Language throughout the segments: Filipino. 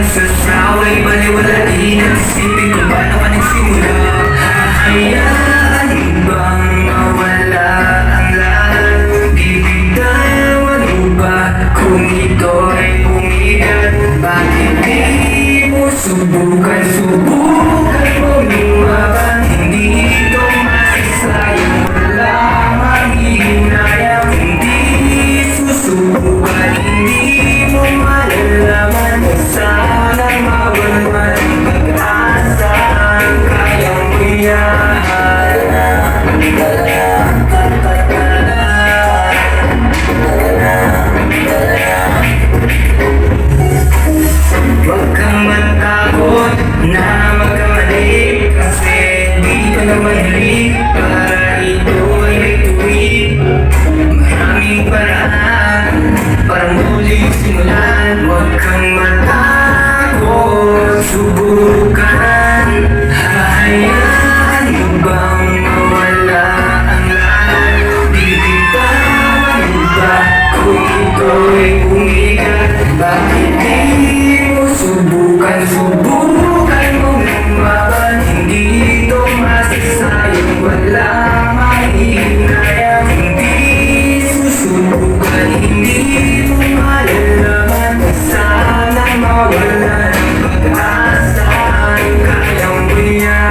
pagsasaway baliwala din ang isipin kung paano ka nagsimula. Hayaan bang mawala ang lahat? Bibigyan walo ba kung ito'y umigat? Bakit di mo subukan mo lumaban? Hindi ito masasayang, wala maghihinayang. Hindi susubukan, hindi mo malalaman. Sana mawalan ang pag-asa, kayang mo yan. Huwag kang matakot na magkamali, kasi di ka naman halik para ito ay may tuwid. Maraming paraan para muling simulan. Huwag kang matakot, subukan. Hayaan mo bang mawala ang lahat? Bibitawan mo ba kung ito'y umigat? Bakit di mo subukan mo lumaban? Hindi ito masasayang, wala maghihinayang. Hindi susubukan, hindi mo malalaman. Sana mawala ng pag-asa, kaya mo yan.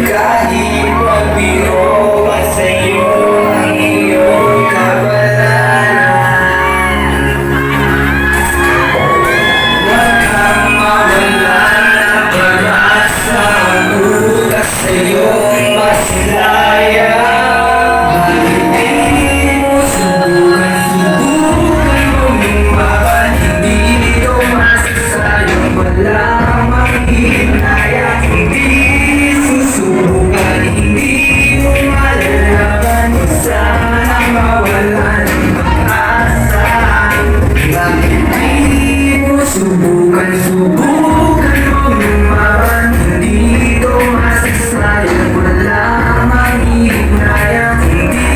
Kahit magbiro pa sa'yo ang iyong kabalaran, huwag kang mawalan ng pag-asa. Bukas sa'yong masilaya. Bakit di mo subukan mo lumaban? Hindi ito masasayang, wala maghihinayang. Hindi susubukan, hindi mo malalaman. Sana mawala ng pag-asa. Bakit di mo subukan mo lumaban? Hindi ito masasayang, wala maghihinayang. Hindi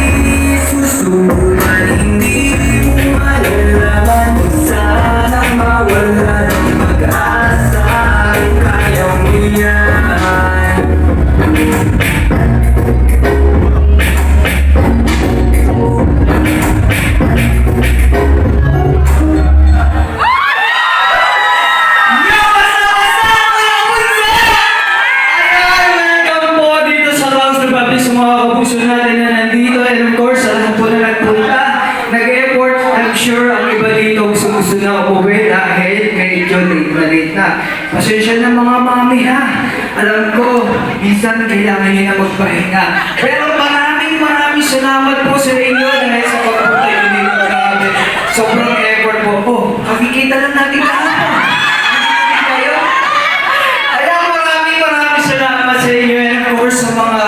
susubukan, hindi mo malalaman. Sana mawala ng pag-asa, kaya mo yan. Welcome po dito sa Rangs ng Public sa mga kapuso natin na nandito. And of course, sa lahat po na nagpunta, nag-effort. I'm sure ang iba dito gusto na umuwi dahil medyo late na. Pasensya na mga mami ha. Alam ko, minsan kailangan nyo na magpahinga. Pero maraming salamat po sa inyo dahil sa pagpunta nyo dito. Grabe. Sobrang effort po. Oh, kakikita lang natin kahapon. Kayo? Kaya maraming salamat sa inyo. And of course, sa mga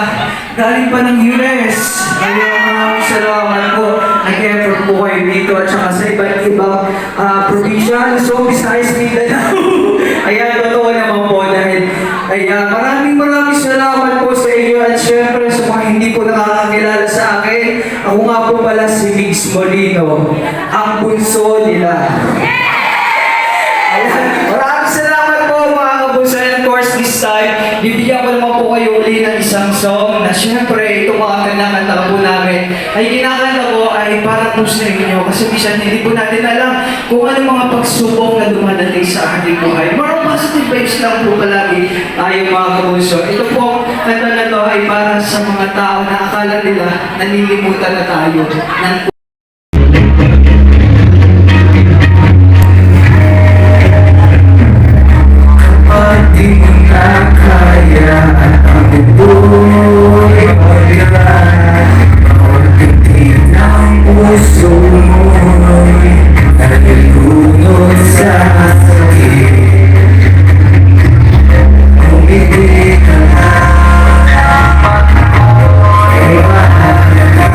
galing pa ng US. Kaya maraming salamat po. Nag-effort po kayo dito at saka sa iba't ibang probinsya. So, besides Mindanao. Ayan, totoo naman po dahil maraming salamat po sa inyo at syempre sa mga hindi po nakakakilala sa akin. Ako nga po pala si Migs Molino, ang bunso nila. Ayan, maraming salamat po mga kabunso. And of course this time, bibigyan ko naman po kayo uli ng isang song na syempre ito mga kinakanta po namin. Ay kinakanta ko ay para po sa inyo kasi minsan hindi po natin alam kung ano mga pagsubok na dumadating sa ating buhay. More positive vibes lang po palagi tayo mga kabunso. Ito po, kanta na to ay para sa mga tao na akala nila nalilimutan na tayo ng Di mo na kaya at ang buhay mabigat. Pagdating ng puso mo'y nalulunod sa sakit. Umibig ka na, ay mahalaga.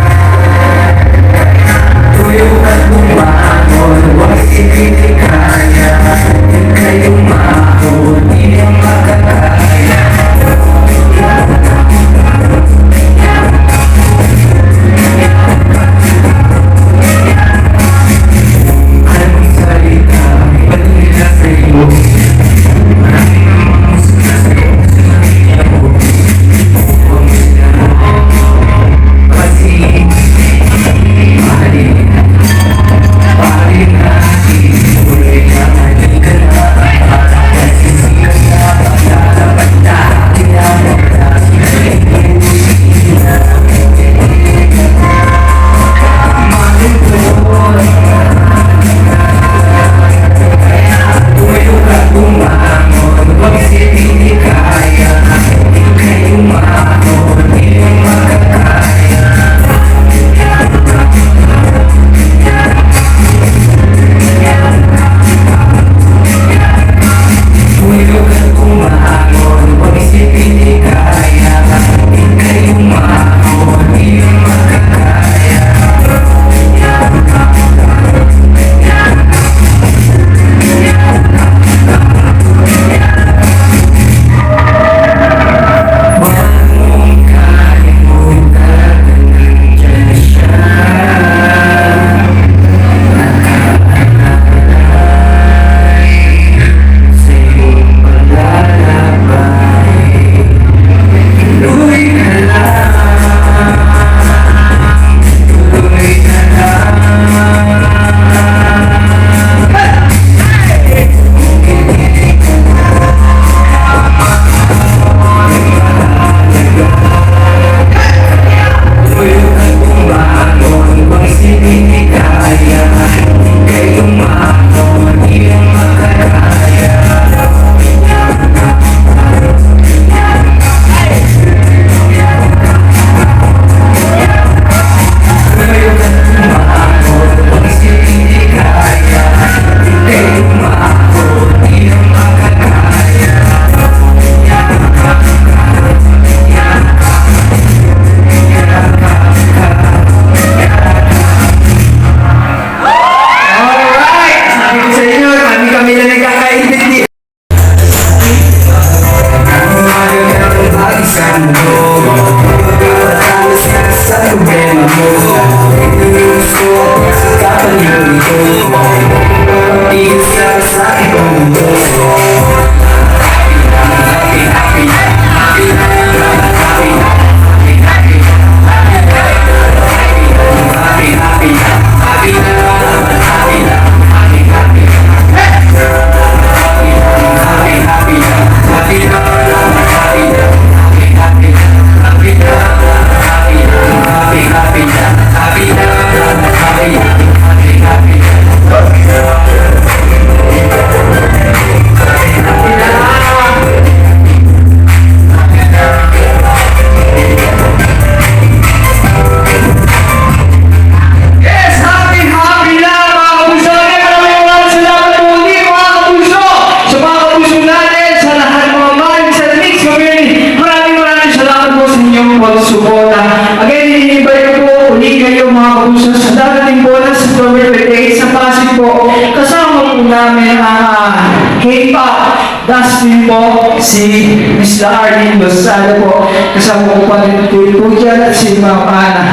mga kapuso, sa darating po na sa October 28 sa Pasig po, kasama po namin ang K-pop Dustin po, si Mr. Arlene Lozada po, kasama po pa rin po dyan at si Ma'am Ana.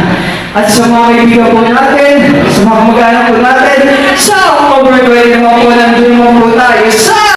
At sa mga kaibigan po natin, sa mga kamag-anak po natin, sa October 20 naman po nandun mo po tayo sa